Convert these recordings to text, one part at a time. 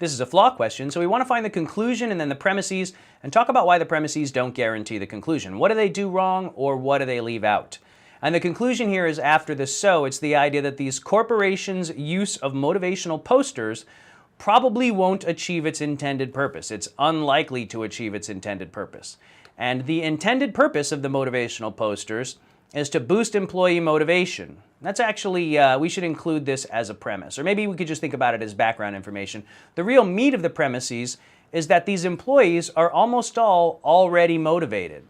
This is a flaw question, so we want to find the conclusion and then the premises and talk about why the premises don't guarantee the conclusion. What do they do wrong, or what do they leave out? And the conclusion here is after the so. It's the idea that these corporations' use of motivational posters probably won't achieve its intended purpose. It's unlikely to achieve its intended purpose. And the intended purpose of the motivational posters is to boost employee motivation. That's actually, we should include this as a premise, or maybe we could just think about it as background information. The real meat of the premises is that these employees are almost all already motivated.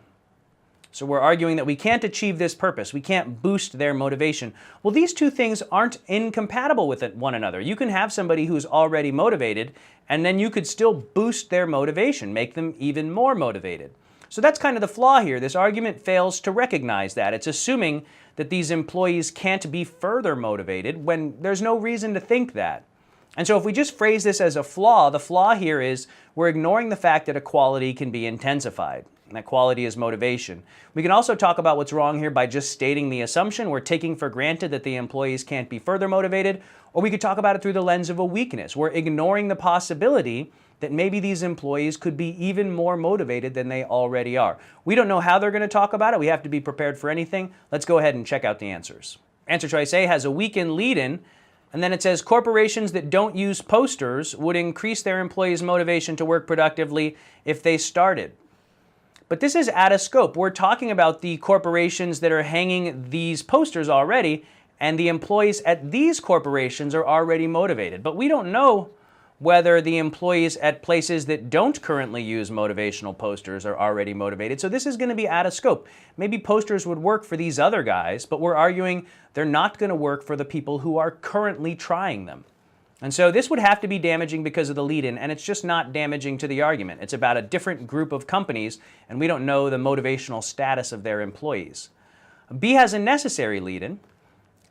So we're arguing that we can't achieve this purpose. We can't boost their motivation. Well, these two things aren't incompatible with one another. You can have somebody who's already motivated, and then you could still boost their motivation, make them even more motivated. So that's kind of the flaw here. This argument fails to recognize that. It's assuming that these employees can't be further motivated when there's no reason to think that. And so if we just phrase this as a flaw, the flaw here is we're ignoring the fact that a quality can be intensified. And that quality is motivation. We can also talk about what's wrong here by just stating the assumption. We're taking for granted that the employees can't be further motivated, or we could talk about it through the lens of a weakness. We're ignoring the possibility that maybe these employees could be even more motivated than they already are. We don't know how they're going to talk about it. We have to be prepared for anything. Let's go ahead and check out the answers. Answer choice A has a weakened lead-in, and then it says corporations that don't use posters would increase their employees' motivation to work productively if they started. But this is out of scope. We're talking about the corporations that are hanging these posters already, and the employees at these corporations are already motivated. But we don't know whether the employees at places that don't currently use motivational posters are already motivated. So this is going to be out of scope. Maybe posters would work for these other guys, but we're arguing they're not going to work for the people who are currently trying them. And so this would have to be damaging because of the lead-in, and it's just not damaging to the argument. It's about a different group of companies, and we don't know the motivational status of their employees. B has a necessary lead-in,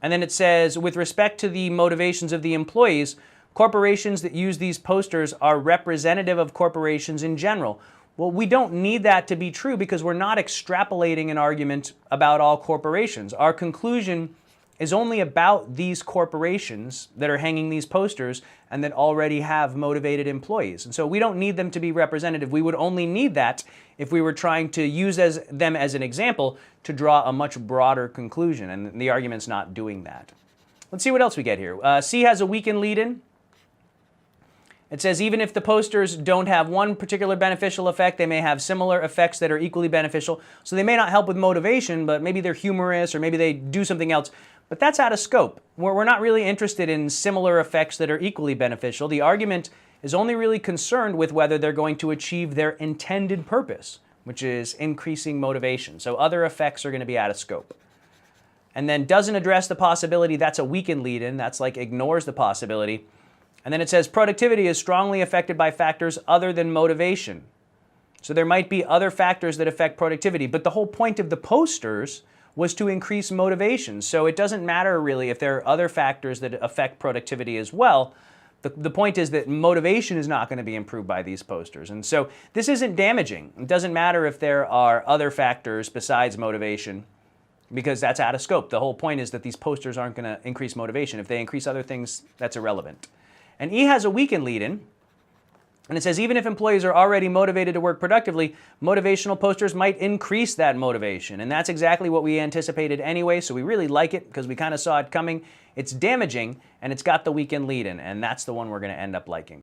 and then it says, with respect to the motivations of the employees, corporations that use these posters are representative of corporations in general. Well, we don't need that to be true because we're not extrapolating an argument about all corporations. Our conclusion is only about these corporations that are hanging these posters and that already have motivated employees. And so we don't need them to be representative. We would only need that if we were trying to use them as an example to draw a much broader conclusion, and the argument's not doing that. Let's see what else we get here. C has a weakened lead-in. It says even if the posters don't have one particular beneficial effect, they may have similar effects that are equally beneficial. So they may not help with motivation, but maybe they're humorous or maybe they do something else. But that's out of scope. We're not really interested in similar effects that are equally beneficial. The argument is only really concerned with whether they're going to achieve their intended purpose, which is increasing motivation. So other effects are going to be out of scope. And then doesn't address the possibility, that's a weakened lead-in. That's like ignores the possibility. And then it says productivity is strongly affected by factors other than motivation. So there might be other factors that affect productivity, but the whole point of the posters was to increase motivation. So it doesn't matter really if there are other factors that affect productivity as well. The point is that motivation is not going to be improved by these posters. And so this isn't damaging. It doesn't matter if there are other factors besides motivation, because that's out of scope. The whole point is that these posters aren't going to increase motivation. If they increase other things, that's irrelevant. And E has a weakened lead-in, and it says even if employees are already motivated to work productively, motivational posters might increase that motivation. And that's exactly what we anticipated anyway, so we really like it because we kind of saw it coming. It's damaging, and it's got the weakened lead-in, and that's the one we're going to end up liking.